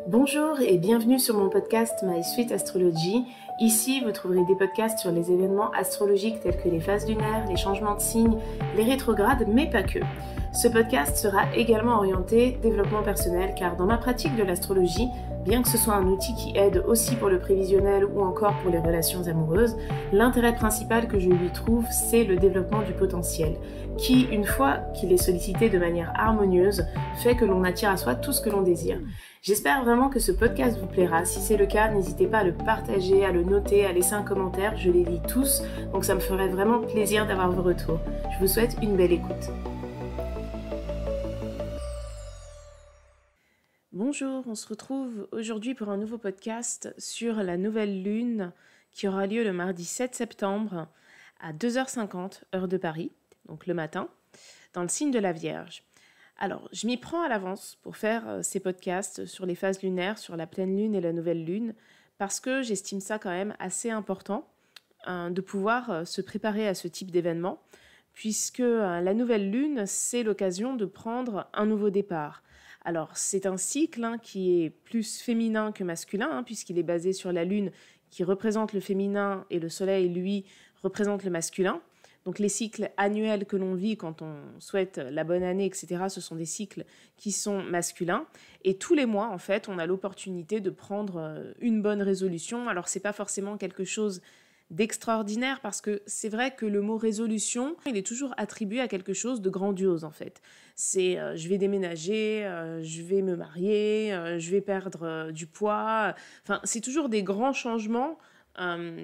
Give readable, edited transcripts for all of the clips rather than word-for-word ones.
Bonjour et bienvenue sur mon podcast My Sweet Astrology. Ici, vous trouverez des podcasts sur les événements astrologiques tels que les phases lunaires, les changements de signes, les rétrogrades, mais pas que. Ce podcast sera également orienté développement personnel car dans ma pratique de l'astrologie, bien que ce soit un outil qui aide aussi pour le prévisionnel ou encore pour les relations amoureuses, l'intérêt principal que je lui trouve, c'est le développement du potentiel, qui, une fois qu'il est sollicité de manière harmonieuse, fait que l'on attire à soi tout ce que l'on désire. J'espère vraiment que ce podcast vous plaira. Si c'est le cas, n'hésitez pas à le partager, à le noter, à laisser un commentaire. Je les lis tous, donc ça me ferait vraiment plaisir d'avoir vos retours. Je vous souhaite une belle écoute. Bonjour, on se retrouve aujourd'hui pour un nouveau podcast sur la nouvelle lune qui aura lieu le mardi 7 septembre à 2h50, heure de Paris, donc le matin, dans le signe de la Vierge. Alors, je m'y prends à l'avance pour faire ces podcasts sur les phases lunaires, sur la pleine lune et la nouvelle lune, parce que j'estime ça quand même assez important de pouvoir se préparer à ce type d'événement, puisque la nouvelle lune, c'est l'occasion de prendre un nouveau départ. Alors, c'est un cycle qui est plus féminin que masculin, puisqu'il est basé sur la lune qui représente le féminin et le soleil, lui, représente le masculin. Donc les cycles annuels que l'on vit quand on souhaite la bonne année, etc., ce sont des cycles qui sont masculins. Et tous les mois, en fait, on a l'opportunité de prendre une bonne résolution. Alors, ce n'est pas forcément quelque chose d'extraordinaire parce que c'est vrai que le mot résolution, il est toujours attribué à quelque chose de grandiose, en fait. C'est je vais déménager, je vais me marier, je vais perdre du poids. Enfin, c'est toujours des grands changements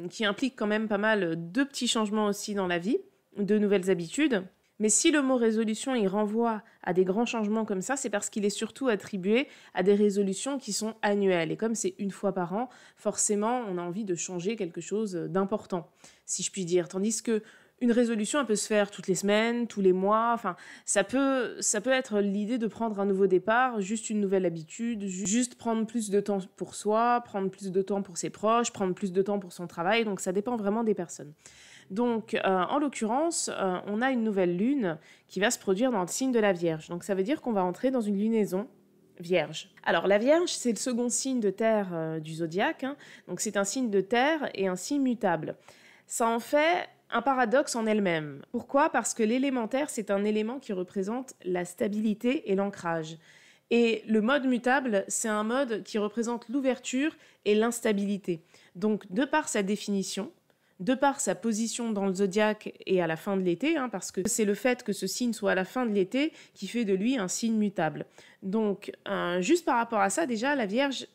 qui implique quand même pas mal de petits changements aussi dans la vie, de nouvelles habitudes. Mais si le mot résolution, il renvoie à des grands changements comme ça, c'est parce qu'il est surtout attribué à des résolutions qui sont annuelles. Et comme c'est une fois par an, forcément, on a envie de changer quelque chose d'important, si je puis dire. Tandis que une résolution, elle peut se faire toutes les semaines, tous les mois. Enfin, ça peut être l'idée de prendre un nouveau départ, juste une nouvelle habitude, juste prendre plus de temps pour soi, prendre plus de temps pour ses proches, prendre plus de temps pour son travail. Donc, ça dépend vraiment des personnes. Donc, en l'occurrence, on a une nouvelle lune qui va se produire dans le signe de la Vierge. Donc, ça veut dire qu'on va entrer dans une lunaison Vierge. Alors, la Vierge, c'est le second signe de terre du zodiaque. Donc, c'est un signe de terre et un signe mutable. Ça en fait un paradoxe en elle-même. Pourquoi ? Parce que l'élémentaire, c'est un élément qui représente la stabilité et l'ancrage. Et le mode mutable, c'est un mode qui représente l'ouverture et l'instabilité. Donc, de par sa définition, de par sa position dans le zodiaque et à la fin de l'été, parce que c'est le fait que ce signe soit à la fin de l'été qui fait de lui un signe mutable. Donc, juste par rapport à ça, déjà, la Vierge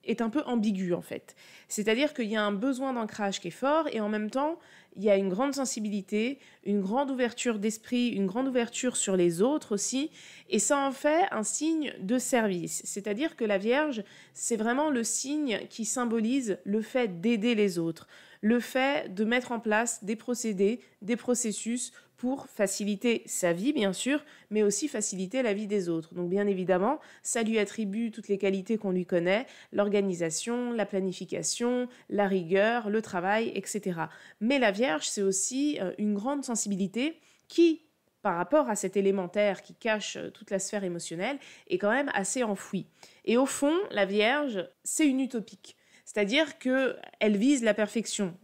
est un peu ambiguë en fait. C'est-à-dire qu'il y a un besoin d'ancrage qui est fort et en même temps, il y a une grande sensibilité, une grande ouverture d'esprit, une grande ouverture sur les autres aussi, et ça en fait un signe de service. C'est-à-dire que la Vierge, c'est vraiment le signe qui symbolise le fait d'aider les autres, le fait de mettre en place des procédés, des processus pour faciliter sa vie, bien sûr, mais aussi faciliter la vie des autres. Donc, bien évidemment, ça lui attribue toutes les qualités qu'on lui connaît, l'organisation, la planification, la rigueur, le travail, etc. Mais la Vierge, c'est aussi une grande sensibilité qui, par rapport à cet élémentaire qui cache toute la sphère émotionnelle, est quand même assez enfouie. Et au fond, la Vierge, c'est une utopique. C'est-à-dire qu'elle vise la perfection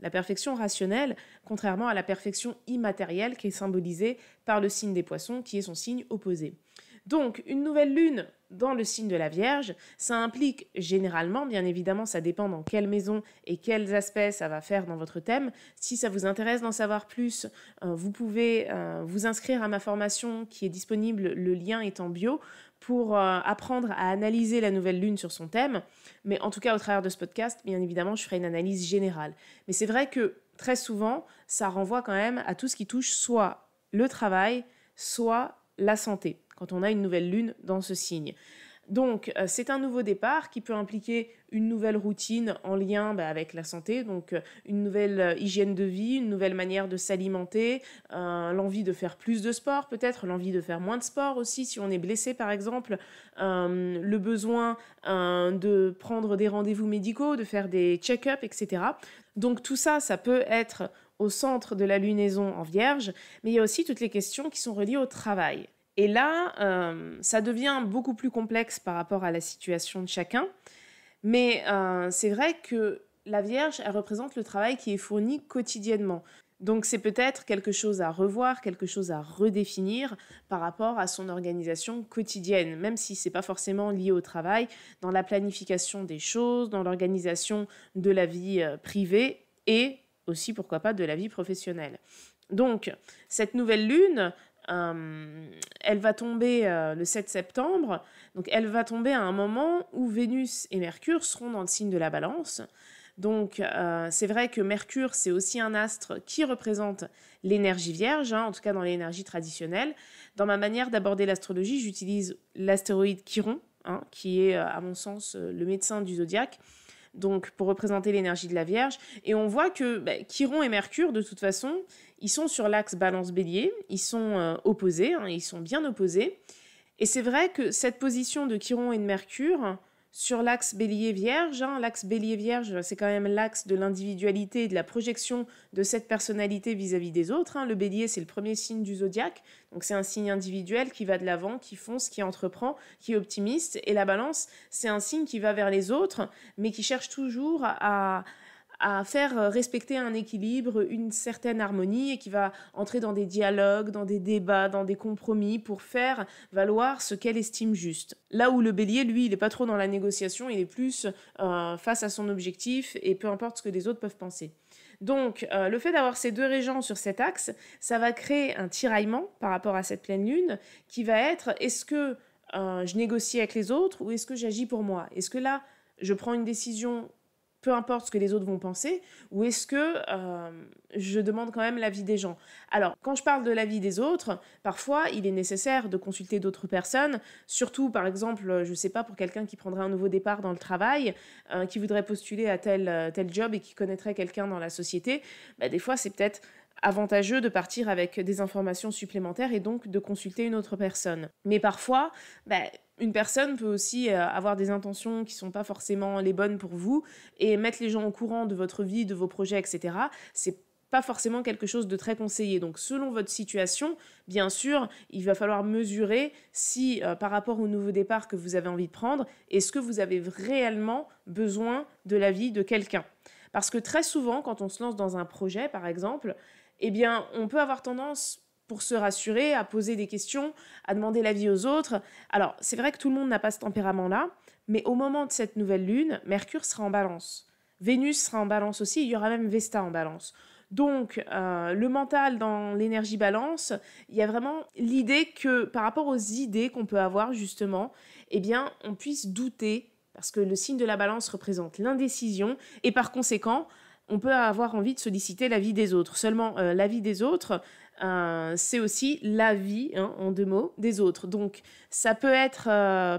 rationnelle, contrairement à la perfection immatérielle qui est symbolisée par le signe des Poissons, qui est son signe opposé. Donc, une nouvelle lune dans le signe de la Vierge, ça implique généralement, bien évidemment, ça dépend dans quelle maison et quels aspects ça va faire dans votre thème. Si ça vous intéresse d'en savoir plus, vous pouvez vous inscrire à ma formation qui est disponible, le lien est en bio, pour apprendre à analyser la nouvelle lune sur son thème. Mais en tout cas, au travers de ce podcast, bien évidemment, je ferai une analyse générale. Mais c'est vrai que très souvent, ça renvoie quand même à tout ce qui touche soit le travail, soit la santé, quand on a une nouvelle lune dans ce signe. Donc, c'est un nouveau départ qui peut impliquer une nouvelle routine en lien avec la santé, donc une nouvelle hygiène de vie, une nouvelle manière de s'alimenter, l'envie de faire plus de sport peut-être, l'envie de faire moins de sport aussi si on est blessé par exemple, le besoin de prendre des rendez-vous médicaux, de faire des check-ups, etc. Donc tout ça, ça peut être au centre de la lunaison en Vierge, mais il y a aussi toutes les questions qui sont reliées au travail. Et là, ça devient beaucoup plus complexe par rapport à la situation de chacun. Mais c'est vrai que la Vierge, elle représente le travail qui est fourni quotidiennement. Donc c'est peut-être quelque chose à revoir, quelque chose à redéfinir par rapport à son organisation quotidienne, même si ce n'est pas forcément lié au travail, dans la planification des choses, dans l'organisation de la vie privée et aussi, pourquoi pas, de la vie professionnelle. Donc cette nouvelle lune, elle va tomber le 7 septembre, donc elle va tomber à un moment où Vénus et Mercure seront dans le signe de la Balance. Donc, c'est vrai que Mercure, c'est aussi un astre qui représente l'énergie vierge, en tout cas dans l'énergie traditionnelle. Dans ma manière d'aborder l'astrologie, j'utilise l'astéroïde Chiron, qui est, à mon sens, le médecin du zodiaque, donc pour représenter l'énergie de la Vierge. Et on voit que Chiron et Mercure, de toute façon, ils sont sur l'axe Balance-Bélier, ils sont opposés, ils sont bien opposés. Et c'est vrai que cette position de Chiron et de Mercure sur l'axe Bélier-Vierge, l'axe Bélier-Vierge, c'est quand même l'axe de l'individualité et de la projection de cette personnalité vis-à-vis des autres. Le Bélier, c'est le premier signe du zodiaque, donc c'est un signe individuel qui va de l'avant, qui fonce, qui entreprend, qui est optimiste. Et la Balance, c'est un signe qui va vers les autres, mais qui cherche toujours à faire respecter un équilibre, une certaine harmonie et qui va entrer dans des dialogues, dans des débats, dans des compromis pour faire valoir ce qu'elle estime juste. Là où le bélier, lui, il n'est pas trop dans la négociation, il est plus face à son objectif et peu importe ce que les autres peuvent penser. Donc, le fait d'avoir ces deux régents sur cet axe, ça va créer un tiraillement par rapport à cette pleine lune qui va être, est-ce que je négocie avec les autres ou est-ce que j'agis pour moi? Est-ce que là, je prends une décision peu importe ce que les autres vont penser, ou est-ce que je demande quand même l'avis des gens? Alors, quand je parle de l'avis des autres, parfois, il est nécessaire de consulter d'autres personnes, surtout, par exemple, je ne sais pas, pour quelqu'un qui prendrait un nouveau départ dans le travail, qui voudrait postuler à tel job et qui connaîtrait quelqu'un dans la société, des fois, c'est peut-être avantageux de partir avec des informations supplémentaires et donc de consulter une autre personne. Mais parfois, une personne peut aussi avoir des intentions qui ne sont pas forcément les bonnes pour vous et mettre les gens au courant de votre vie, de vos projets, etc. C'est pas forcément quelque chose de très conseillé. Donc, selon votre situation, bien sûr, il va falloir mesurer si, par rapport au nouveau départ que vous avez envie de prendre, est-ce que vous avez réellement besoin de l'avis de quelqu'un? Parce que très souvent, quand on se lance dans un projet, par exemple, on peut avoir tendance, pour se rassurer, à poser des questions, à demander l'avis aux autres. Alors, c'est vrai que tout le monde n'a pas ce tempérament-là, mais au moment de cette nouvelle lune, Mercure sera en Balance. Vénus sera en Balance aussi, il y aura même Vesta en Balance. Donc, le mental dans l'énergie Balance, il y a vraiment l'idée que, par rapport aux idées qu'on peut avoir, justement, on puisse douter, parce que le signe de la Balance représente l'indécision, et par conséquent, on peut avoir envie de solliciter l'avis des autres. Seulement, l'avis des autres, c'est aussi l'avis, en deux mots, des autres. Donc, ça peut être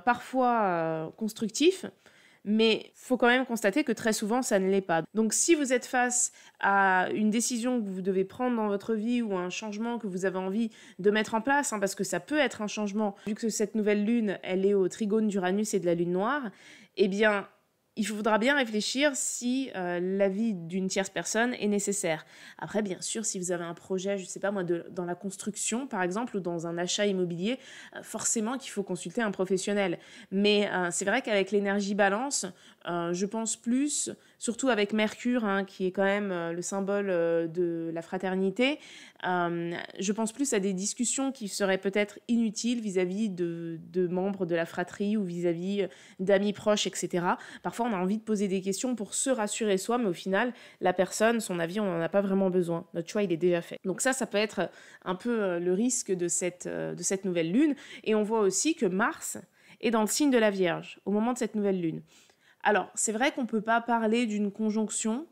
parfois constructif, mais il faut quand même constater que très souvent, ça ne l'est pas. Donc, si vous êtes face à une décision que vous devez prendre dans votre vie ou un changement que vous avez envie de mettre en place, parce que ça peut être un changement, vu que cette nouvelle lune, elle est au trigone d'Uranus et de la lune noire, il faudra bien réfléchir si l'avis d'une tierce personne est nécessaire. Après, bien sûr, si vous avez un projet, je ne sais pas moi, dans la construction, par exemple, ou dans un achat immobilier, forcément qu'il faut consulter un professionnel. Mais c'est vrai qu'avec l'énergie Balance, je pense plus, surtout avec Mercure, qui est quand même le symbole de la fraternité, je pense plus à des discussions qui seraient peut-être inutiles vis-à-vis de membres de la fratrie ou vis-à-vis d'amis proches, etc. Parfois, on a envie de poser des questions pour se rassurer soi, mais au final, la personne, son avis, on n'en a pas vraiment besoin. Notre choix, il est déjà fait. Donc ça peut être un peu le risque de cette nouvelle lune. Et on voit aussi que Mars est dans le signe de la Vierge au moment de cette nouvelle lune. Alors, c'est vrai qu'on ne peut pas parler d'une conjonction,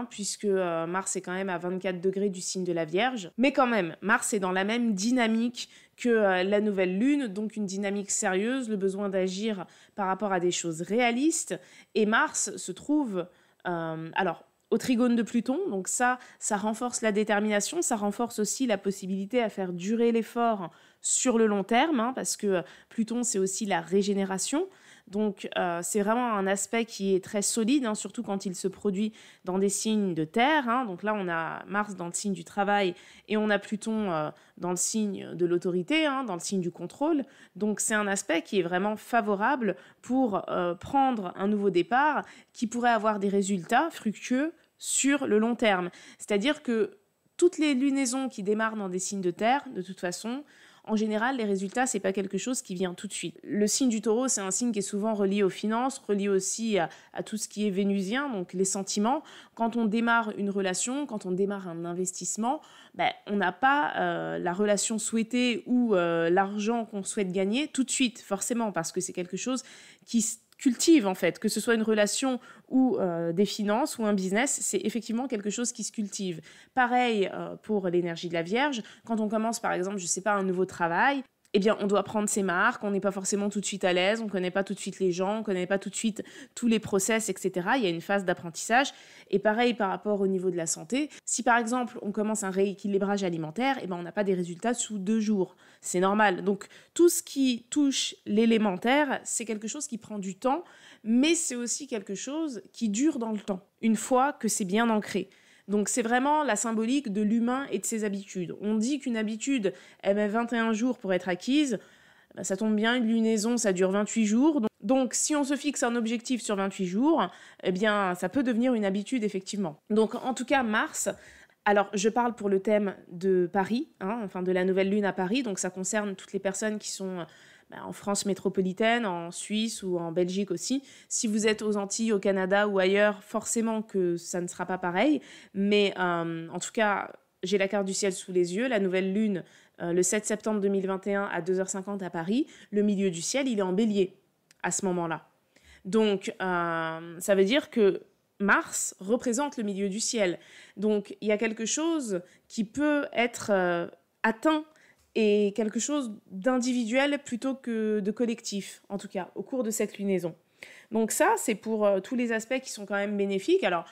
puisque Mars est quand même à 24 degrés du signe de la Vierge. Mais quand même, Mars est dans la même dynamique que la nouvelle lune, donc une dynamique sérieuse, le besoin d'agir par rapport à des choses réalistes. Et Mars se trouve au trigone de Pluton, donc ça renforce la détermination, ça renforce aussi la possibilité à faire durer l'effort sur le long terme, parce que Pluton, c'est aussi la régénération. Donc, c'est vraiment un aspect qui est très solide, hein, surtout quand il se produit dans des signes de terre, hein. Donc là, on a Mars dans le signe du travail et on a Pluton dans le signe de l'autorité, hein, dans le signe du contrôle. Donc, c'est un aspect qui est vraiment favorable pour prendre un nouveau départ qui pourrait avoir des résultats fructueux sur le long terme. C'est-à-dire que toutes les lunaisons qui démarrent dans des signes de terre, de toute façon, en général, les résultats, c'est pas quelque chose qui vient tout de suite. Le signe du taureau, c'est un signe qui est souvent relié aux finances, relié aussi à tout ce qui est vénusien, donc les sentiments. Quand on démarre une relation, quand on démarre un investissement, on n'a pas la relation souhaitée ou l'argent qu'on souhaite gagner tout de suite, forcément, parce que c'est quelque chose qui cultive en fait, que ce soit une relation ou des finances ou un business, c'est effectivement quelque chose qui se cultive. Pareil pour l'énergie de la Vierge, quand on commence par exemple, je sais pas, un nouveau travail, eh bien, on doit prendre ses marques, on n'est pas forcément tout de suite à l'aise, on ne connaît pas tout de suite les gens, on ne connaît pas tout de suite tous les process, etc. Il y a une phase d'apprentissage. Et pareil par rapport au niveau de la santé. Si par exemple, on commence un rééquilibrage alimentaire, eh ben, on n'a pas des résultats sous 2 jours. C'est normal. Donc, tout ce qui touche l'élémentaire, c'est quelque chose qui prend du temps, mais c'est aussi quelque chose qui dure dans le temps, une fois que c'est bien ancré. Donc c'est vraiment la symbolique de l'humain et de ses habitudes. On dit qu'une habitude, elle met 21 jours pour être acquise. Ça tombe bien, une lunaison, ça dure 28 jours. Donc si on se fixe un objectif sur 28 jours, eh bien ça peut devenir une habitude effectivement. Donc en tout cas, Mars... Alors, je parle pour le thème de Paris, hein, enfin de la nouvelle lune à Paris, donc ça concerne toutes les personnes qui sont en France métropolitaine, en Suisse ou en Belgique aussi. Si vous êtes aux Antilles, au Canada ou ailleurs, forcément que ça ne sera pas pareil, mais en tout cas, j'ai la carte du ciel sous les yeux, la nouvelle lune, le 7 septembre 2021 à 2h50 à Paris, le milieu du ciel, il est en bélier à ce moment-là. Donc, ça veut dire que Mars représente le milieu du ciel. Donc, il y a quelque chose qui peut être atteint et quelque chose d'individuel plutôt que de collectif, en tout cas, au cours de cette lunaison. Donc ça, c'est pour tous les aspects qui sont quand même bénéfiques. Alors,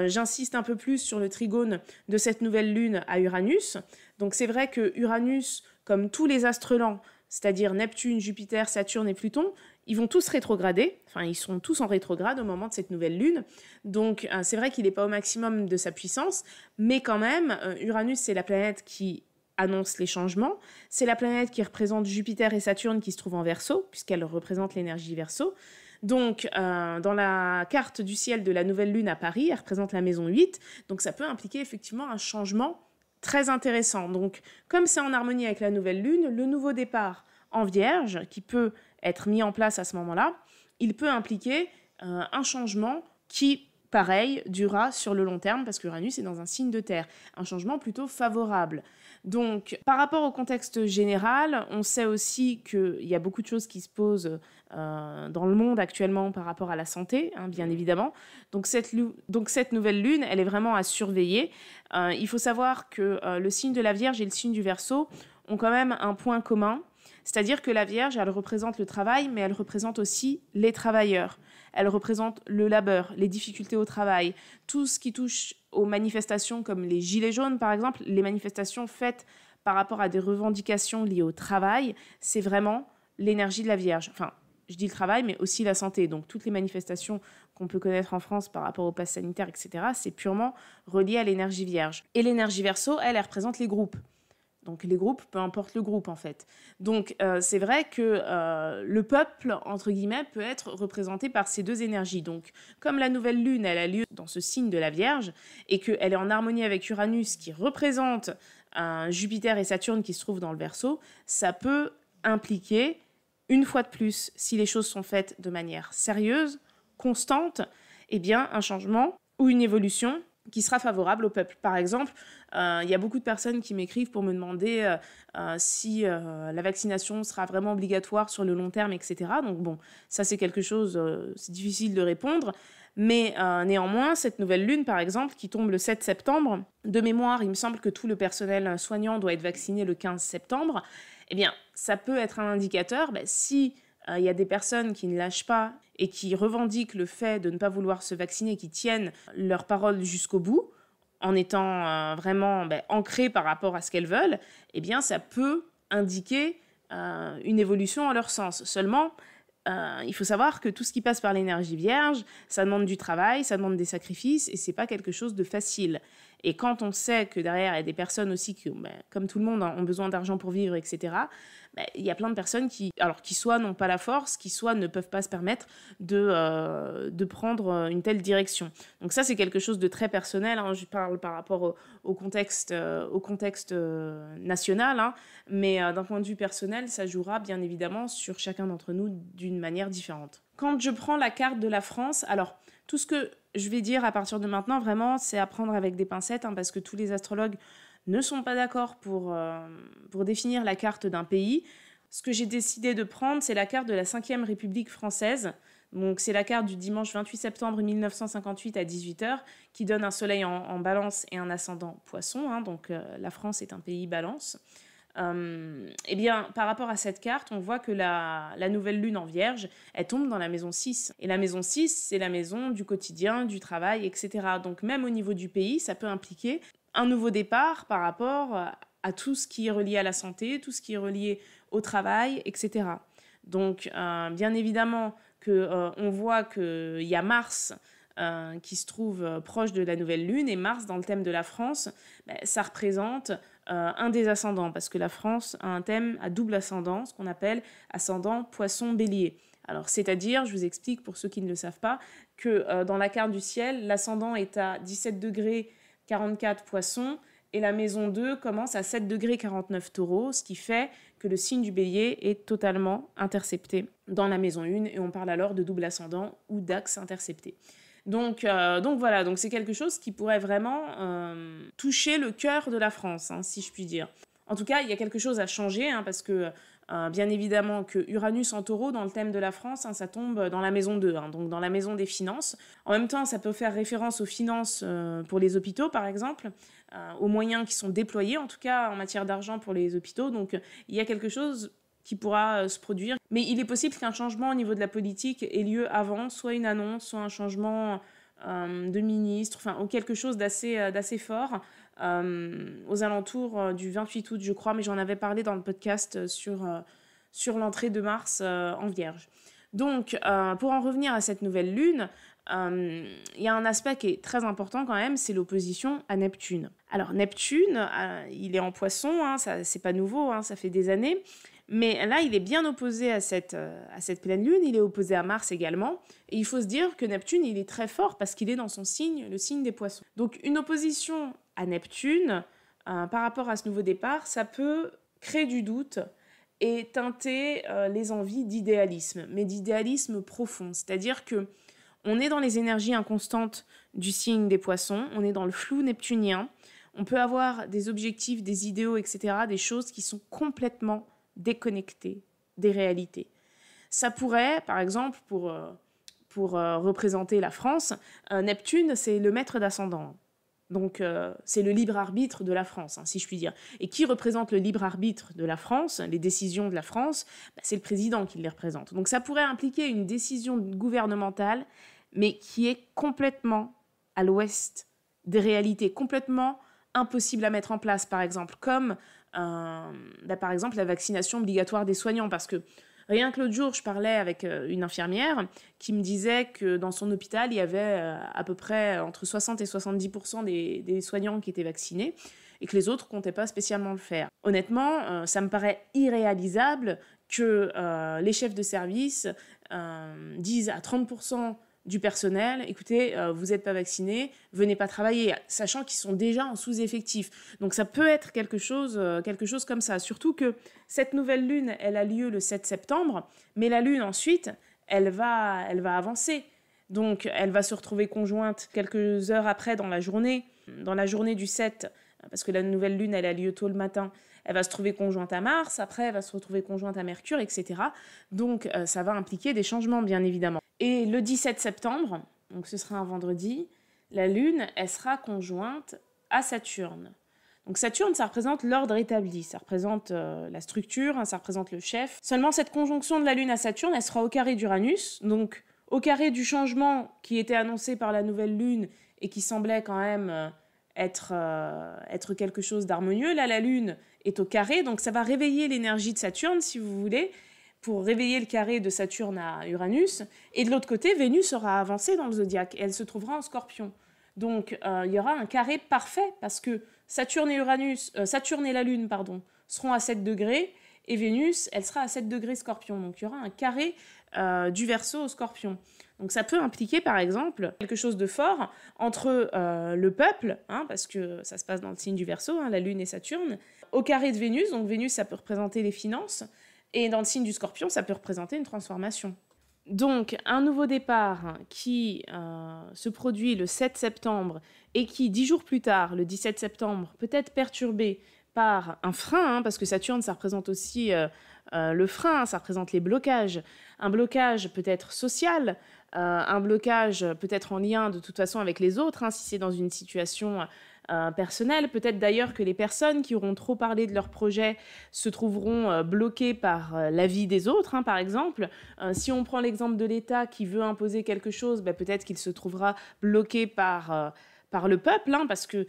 j'insiste un peu plus sur le trigone de cette nouvelle lune à Uranus. Donc, c'est vrai que Uranus, comme tous les astres lents, c'est-à-dire Neptune, Jupiter, Saturne et Pluton, ils vont tous rétrograder, enfin ils sont tous en rétrograde au moment de cette nouvelle lune, donc c'est vrai qu'il n'est pas au maximum de sa puissance, mais quand même, Uranus c'est la planète qui annonce les changements, c'est la planète qui représente Jupiter et Saturne qui se trouvent en Verseau, puisqu'elle représente l'énergie Verseau. Donc, dans la carte du ciel de la nouvelle lune à Paris, elle représente la maison 8, donc ça peut impliquer effectivement un changement très intéressant. Donc, comme c'est en harmonie avec la nouvelle lune, le nouveau départ en Vierge, qui peut être mis en place à ce moment-là, il peut impliquer un changement qui, pareil, durera sur le long terme, parce qu'Uranus est dans un signe de terre, un changement plutôt favorable. Donc, par rapport au contexte général, on sait aussi qu'il y a beaucoup de choses qui se posent dans le monde actuellement par rapport à la santé, hein, bien évidemment. Donc cette nouvelle lune, elle est vraiment à surveiller. Il faut savoir que le signe de la Vierge et le signe du Verseau ont quand même un point commun, c'est-à-dire que la Vierge, elle représente le travail, mais elle représente aussi les travailleurs. Elle représente le labeur, les difficultés au travail, tout ce qui touche aux manifestations comme les gilets jaunes, par exemple, les manifestations faites par rapport à des revendications liées au travail, c'est vraiment l'énergie de la Vierge. Enfin, je dis le travail, mais aussi la santé. Donc, toutes les manifestations qu'on peut connaître en France par rapport au pass sanitaire, etc., c'est purement relié à l'énergie Vierge. Et l'énergie Verseau, elle représente les groupes. Donc les groupes, peu importe le groupe en fait. Donc c'est vrai que le peuple, entre guillemets, peut être représenté par ces deux énergies. Donc comme la nouvelle lune, elle a lieu dans ce signe de la Vierge et qu'elle est en harmonie avec Uranus qui représente Jupiter et Saturne qui se trouvent dans le Verseau, ça peut impliquer, une fois de plus, si les choses sont faites de manière sérieuse, constante, eh bien un changement ou une évolution qui sera favorable au peuple. Par exemple, il y a beaucoup de personnes qui m'écrivent pour me demander si la vaccination sera vraiment obligatoire sur le long terme, etc. Donc bon, ça c'est quelque chose, c'est difficile de répondre. Mais néanmoins, cette nouvelle lune, par exemple, qui tombe le 7 septembre, de mémoire, il me semble que tout le personnel soignant doit être vacciné le 15 septembre, eh bien, ça peut être un indicateur, si il y a des personnes qui ne lâchent pas et qui revendiquent le fait de ne pas vouloir se vacciner, qui tiennent leur parole jusqu'au bout, en étant vraiment ancrées par rapport à ce qu'elles veulent, eh bien, ça peut indiquer une évolution en leur sens. Seulement, il faut savoir que tout ce qui passe par l'énergie vierge, ça demande du travail, ça demande des sacrifices, et c'est pas quelque chose de facile. Et quand on sait que derrière, il y a des personnes aussi qui, comme tout le monde, ont besoin d'argent pour vivre, etc., il y a plein de personnes qui soit n'ont pas la force, qui soit ne peuvent pas se permettre de prendre une telle direction. Donc ça, c'est quelque chose de très personnel. Hein. Je parle par rapport au contexte national, hein. Mais d'un point de vue personnel, ça jouera bien évidemment sur chacun d'entre nous d'une manière différente. Quand je prends la carte de la France, alors tout ce que je vais dire à partir de maintenant, vraiment, c'est à prendre avec des pincettes, hein, parce que tous les astrologues ne sont pas d'accord pour définir la carte d'un pays. Ce que j'ai décidé de prendre, c'est la carte de la 5e République française. Donc c'est la carte du dimanche 28 septembre 1958 à 18h, qui donne un soleil en balance et un ascendant poisson. Hein, donc la France est un pays balance. Eh bien, par rapport à cette carte, on voit que la nouvelle lune en vierge, elle tombe dans la maison 6. Et la maison 6, c'est la maison du quotidien, du travail, etc. Donc même au niveau du pays, ça peut impliquer un nouveau départ par rapport à tout ce qui est relié à la santé, tout ce qui est relié au travail, etc. Donc bien évidemment qu'on voit qu'il y a Mars qui se trouve proche de la nouvelle lune, et Mars, dans le thème de la France, ça représente un des ascendants, parce que la France a un thème à double ascendant, ce qu'on appelle ascendant poisson-bélier. Alors, c'est-à-dire, je vous explique pour ceux qui ne le savent pas, que dans la carte du ciel, l'ascendant est à 17 degrés 44 poissons, et la maison 2 commence à 7 degrés 49 taureaux, ce qui fait que le signe du bélier est totalement intercepté dans la maison 1, et on parle alors de double ascendant ou d'axe intercepté. Donc voilà, donc c'est quelque chose qui pourrait vraiment toucher le cœur de la France, hein, si je puis dire. En tout cas, il y a quelque chose à changer, hein, parce que bien évidemment que Uranus en taureau, dans le thème de la France, hein, ça tombe dans la maison 2, hein, donc dans la maison des finances. En même temps, ça peut faire référence aux finances pour les hôpitaux, par exemple, aux moyens qui sont déployés, en tout cas en matière d'argent pour les hôpitaux. Donc il y a quelque chose qui pourra se produire. Mais il est possible qu'un changement au niveau de la politique ait lieu avant, soit une annonce, soit un changement de ministre, ou quelque chose d'assez fort, aux alentours du 28 août, je crois, mais j'en avais parlé dans le podcast sur l'entrée de Mars en Vierge. Donc, pour en revenir à cette nouvelle lune, il y a un aspect qui est très important quand même, c'est l'opposition à Neptune. Alors Neptune, il est en Poisson, hein, c'est pas nouveau, hein, ça fait des années, mais là il est bien opposé à cette pleine lune, il est opposé à Mars également, et il faut se dire que Neptune il est très fort parce qu'il est dans son signe, le signe des Poissons. Donc une opposition à Neptune par rapport à ce nouveau départ, ça peut créer du doute et teinter les envies d'idéalisme, mais d'idéalisme profond, c'est-à-dire que on est dans les énergies inconstantes du signe des Poissons, on est dans le flou neptunien, on peut avoir des objectifs, des idéaux, etc., des choses qui sont complètement déconnectées des réalités. Ça pourrait, par exemple, pour représenter la France, Neptune, c'est le maître d'ascendant. Donc, c'est le libre arbitre de la France, hein, si je puis dire. Et qui représente le libre arbitre de la France, les décisions de la France, c'est le président qui les représente. Donc, ça pourrait impliquer une décision gouvernementale, mais qui est complètement à l'ouest des réalités, complètement impossible à mettre en place, par exemple, comme par exemple la vaccination obligatoire des soignants, parce que rien que l'autre jour, je parlais avec une infirmière qui me disait que dans son hôpital, il y avait à peu près entre 60 et 70% des soignants qui étaient vaccinés et que les autres ne comptaient pas spécialement le faire. Honnêtement, ça me paraît irréalisable que les chefs de service disent à 30% du personnel, écoutez, vous n'êtes pas vacciné, venez pas travailler, sachant qu'ils sont déjà en sous-effectif. Donc ça peut être quelque chose comme ça. Surtout que cette nouvelle lune, elle a lieu le 7 septembre, mais la lune ensuite, elle va avancer. Donc elle va se retrouver conjointe quelques heures après dans la journée du 7, parce que la nouvelle lune, elle a lieu tôt le matin. Elle va se trouver conjointe à Mars, après elle va se retrouver conjointe à Mercure, etc. Donc ça va impliquer des changements, bien évidemment. Et le 17 septembre, donc ce sera un vendredi, la Lune, elle sera conjointe à Saturne. Donc Saturne, ça représente l'ordre établi, ça représente la structure, hein, ça représente le chef. Seulement cette conjonction de la Lune à Saturne, elle sera au carré d'Uranus, donc au carré du changement qui était annoncé par la nouvelle Lune et qui semblait quand même être quelque chose d'harmonieux. Là, la Lune est au carré, donc ça va réveiller l'énergie de Saturne, si vous voulez, pour réveiller le carré de Saturne à Uranus. Et de l'autre côté, Vénus aura avancé dans le zodiaque et elle se trouvera en Scorpion. Donc il y aura un carré parfait parce que Saturne et la Lune seront à 7 degrés et Vénus, elle sera à 7 degrés Scorpion. Donc il y aura un carré du Verseau au Scorpion. Donc ça peut impliquer par exemple quelque chose de fort entre le peuple, parce que ça se passe dans le signe du Verseau, la Lune et Saturne, au carré de Vénus. Donc Vénus, ça peut représenter les finances. Et dans le signe du Scorpion, ça peut représenter une transformation. Donc, un nouveau départ qui se produit le 7 septembre et qui, 10 jours plus tard, le 17 septembre, peut être perturbé par un frein, parce que Saturne, ça représente aussi le frein, ça représente les blocages. Un blocage peut être social, un blocage peut être en lien de toute façon avec les autres, si c'est dans une situation personnelle. Peut-être d'ailleurs que les personnes qui auront trop parlé de leur projet se trouveront bloquées par l'avis des autres, par exemple. Si on prend l'exemple de l'État qui veut imposer quelque chose, peut-être qu'il se trouvera bloqué par le peuple, parce que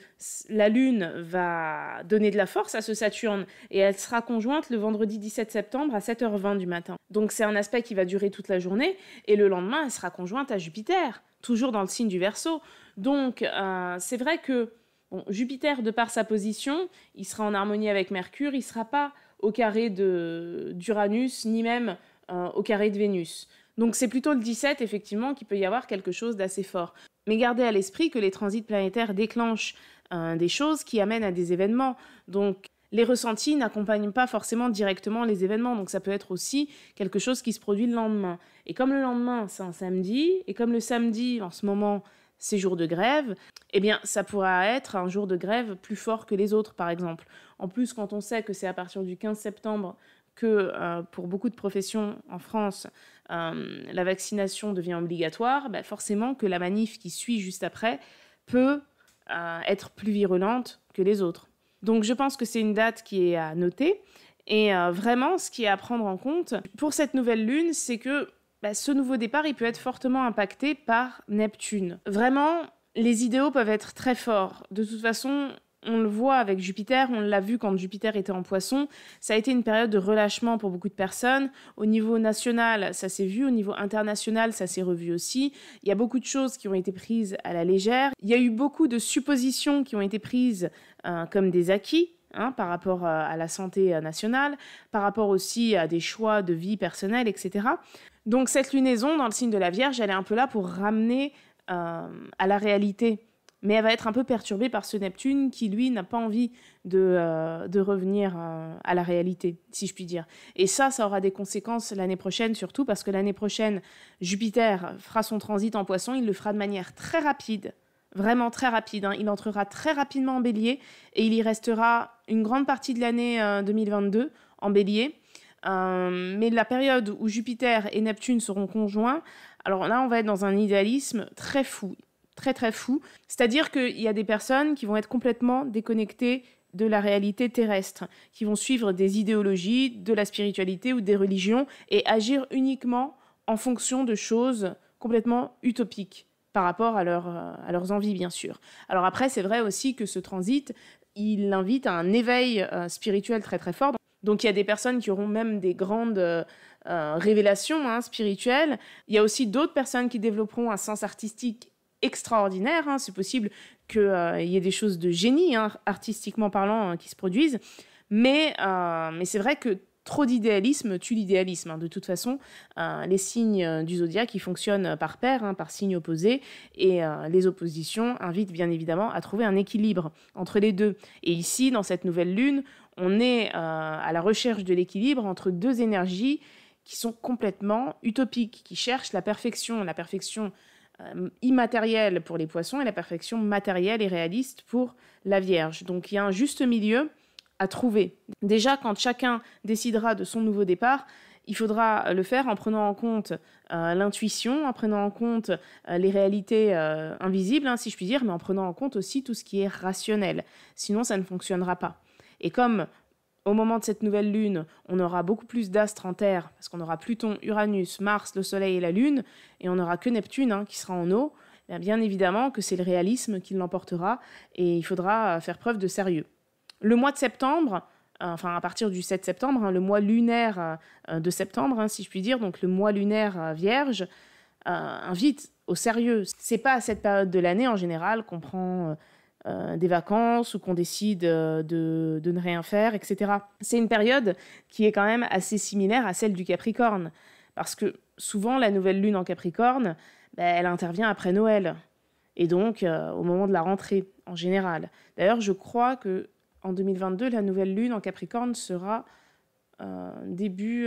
la Lune va donner de la force à ce Saturne et elle sera conjointe le vendredi 17 septembre à 7h20 du matin. Donc c'est un aspect qui va durer toute la journée et le lendemain, elle sera conjointe à Jupiter, toujours dans le signe du Verseau. Donc c'est vrai que Jupiter, de par sa position, il sera en harmonie avec Mercure, il ne sera pas au carré d'Uranus, ni même au carré de Vénus. Donc c'est plutôt le 17, effectivement, qu'il peut y avoir quelque chose d'assez fort. Mais gardez à l'esprit que les transits planétaires déclenchent des choses qui amènent à des événements. Donc les ressentis n'accompagnent pas forcément directement les événements. Donc ça peut être aussi quelque chose qui se produit le lendemain. Et comme le lendemain, c'est un samedi, et comme le samedi, en ce moment, c'est jour de grève, eh bien, ça pourra être un jour de grève plus fort que les autres, par exemple. En plus, quand on sait que c'est à partir du 15 septembre que, pour beaucoup de professions en France, la vaccination devient obligatoire, forcément que la manif qui suit juste après peut être plus virulente que les autres. Donc, je pense que c'est une date qui est à noter. Et vraiment, ce qui est à prendre en compte pour cette nouvelle lune, c'est que ce nouveau départ, il peut être fortement impacté par Neptune. Vraiment, les idéaux peuvent être très forts. De toute façon, on le voit avec Jupiter, on l'a vu quand Jupiter était en Poisson, ça a été une période de relâchement pour beaucoup de personnes. Au niveau national, ça s'est vu, au niveau international, ça s'est revu aussi. Il y a beaucoup de choses qui ont été prises à la légère. Il y a eu beaucoup de suppositions qui ont été prises comme des acquis, par rapport à la santé nationale, par rapport aussi à des choix de vie personnelle, etc. Donc cette lunaison dans le signe de la Vierge, elle est un peu là pour ramener à la réalité. Mais elle va être un peu perturbée par ce Neptune qui, lui, n'a pas envie de revenir à la réalité, si je puis dire. Et ça aura des conséquences l'année prochaine, surtout parce que l'année prochaine, Jupiter fera son transit en Poisson, il le fera de manière très rapide, vraiment très rapide. Il entrera très rapidement en Bélier et il y restera une grande partie de l'année 2022 en Bélier. Mais la période où Jupiter et Neptune seront conjoints, alors là, on va être dans un idéalisme très fou, très très fou. C'est-à-dire qu'il y a des personnes qui vont être complètement déconnectées de la réalité terrestre, qui vont suivre des idéologies, de la spiritualité ou des religions et agir uniquement en fonction de choses complètement utopiques par rapport à leurs envies, bien sûr. Alors après, c'est vrai aussi que ce transit, il invite à un éveil spirituel très très fort. Donc il y a des personnes qui auront même des grandes révélations spirituelles. Il y a aussi d'autres personnes qui développeront un sens artistique extraordinaire. C'est possible qu'il y ait des choses de génie, artistiquement parlant, qui se produisent. Mais c'est vrai que trop d'idéalisme tue l'idéalisme. De toute façon, les signes du zodiaque, ils fonctionnent par paire, par signes opposés. Et les oppositions invitent bien évidemment à trouver un équilibre entre les deux. Et ici, dans cette nouvelle lune, on est à la recherche de l'équilibre entre deux énergies qui sont complètement utopiques, qui cherchent la perfection immatérielle pour les poissons et la perfection matérielle et réaliste pour la Vierge. Donc il y a un juste milieu à trouver. Déjà, quand chacun décidera de son nouveau départ, il faudra le faire en prenant en compte l'intuition, en prenant en compte les réalités invisibles, si je puis dire, mais en prenant en compte aussi tout ce qui est rationnel. Sinon, ça ne fonctionnera pas. Et comme au moment de cette nouvelle lune, on aura beaucoup plus d'astres en Terre, parce qu'on aura Pluton, Uranus, Mars, le Soleil et la Lune, et on n'aura que Neptune qui sera en eau, bien évidemment que c'est le réalisme qui l'emportera, et il faudra faire preuve de sérieux. Le mois de septembre enfin à partir du 7 septembre, hein, le mois lunaire de septembre, hein, si je puis dire, donc le mois lunaire vierge, invite au sérieux. C'est pas à cette période de l'année en général qu'on prend des vacances ou qu'on décide de ne rien faire, etc. C'est une période qui est quand même assez similaire à celle du Capricorne, parce que souvent la nouvelle lune en Capricorne, elle intervient après Noël, et donc au moment de la rentrée en général. D'ailleurs, je crois que en 2022, la nouvelle lune en Capricorne sera début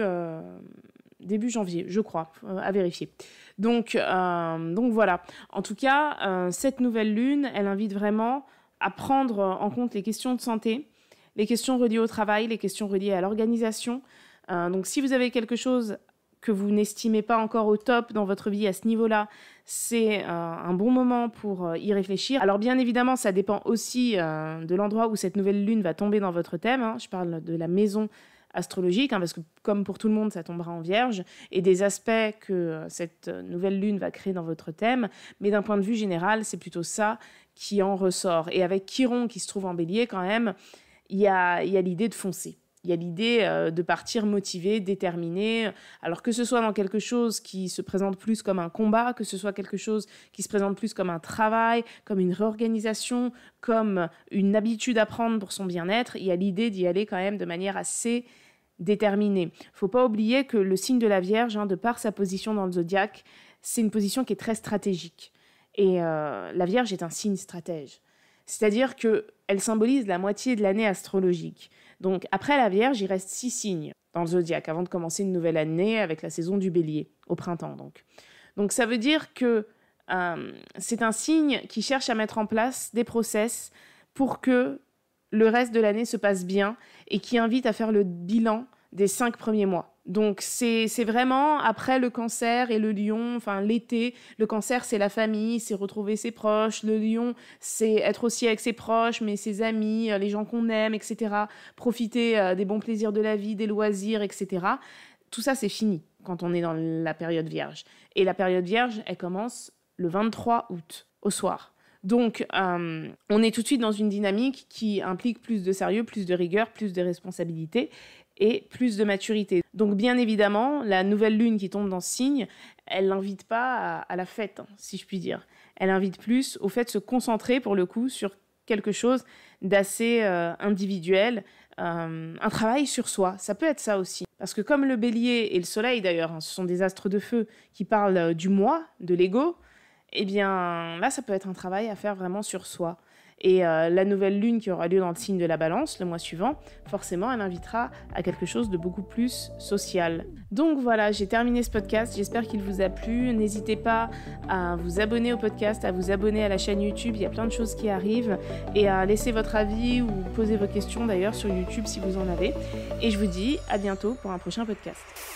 janvier, je crois, à vérifier. Donc voilà. En tout cas, cette nouvelle lune, elle invite vraiment à prendre en compte les questions de santé, les questions reliées au travail, les questions reliées à l'organisation. Donc si vous avez quelque chose que vous n'estimez pas encore au top dans votre vie à ce niveau-là, c'est un bon moment pour y réfléchir. Alors bien évidemment, ça dépend aussi de l'endroit où cette nouvelle lune va tomber dans votre thème, hein. Je parle de la maison astrologique, hein, parce que comme pour tout le monde, ça tombera en Vierge, et des aspects que cette nouvelle lune va créer dans votre thème, mais d'un point de vue général, c'est plutôt ça qui en ressort. Et avec Chiron qui se trouve en Bélier quand même, il y a l'idée de foncer. Il y a l'idée de partir motivé, déterminé, alors que ce soit dans quelque chose qui se présente plus comme un combat, que ce soit quelque chose qui se présente plus comme un travail, comme une réorganisation, comme une habitude à prendre pour son bien-être, il y a l'idée d'y aller quand même de manière assez déterminée. Il ne faut pas oublier que le signe de la Vierge, hein, de par sa position dans le zodiaque, c'est une position qui est très stratégique. Et la Vierge est un signe stratège. C'est-à-dire qu'elle symbolise la moitié de l'année astrologique. Donc après la Vierge, il reste 6 signes dans le zodiaque avant de commencer une nouvelle année avec la saison du Bélier, au printemps donc. Donc ça veut dire que c'est un signe qui cherche à mettre en place des process pour que le reste de l'année se passe bien et qui invite à faire le bilan des 5 premiers mois. Donc c'est vraiment après le Cancer et le Lion, enfin l'été, le Cancer c'est la famille, c'est retrouver ses proches, le Lion c'est être aussi avec ses proches, mais ses amis, les gens qu'on aime, etc. Profiter des bons plaisirs de la vie, des loisirs, etc. Tout ça c'est fini quand on est dans la période Vierge. Et la période Vierge, elle commence le 23 août, au soir. Donc, on est tout de suite dans une dynamique qui implique plus de sérieux, plus de rigueur, plus de responsabilité et plus de maturité. Donc, bien évidemment, la nouvelle lune qui tombe dans ce signe, elle n'invite pas à la fête, hein, si je puis dire. Elle invite plus au fait de se concentrer, pour le coup, sur quelque chose d'assez individuel, un travail sur soi. Ça peut être ça aussi. Parce que comme le Bélier et le Soleil, d'ailleurs, hein, ce sont des astres de feu qui parlent du moi, de l'ego, eh bien, là, ça peut être un travail à faire vraiment sur soi. Et la nouvelle lune qui aura lieu dans le signe de la Balance le mois suivant, forcément, elle invitera à quelque chose de beaucoup plus social. Donc voilà, j'ai terminé ce podcast. J'espère qu'il vous a plu. N'hésitez pas à vous abonner au podcast, à vous abonner à la chaîne YouTube. Il y a plein de choses qui arrivent. Et à laisser votre avis ou poser vos questions d'ailleurs sur YouTube si vous en avez. Et je vous dis à bientôt pour un prochain podcast.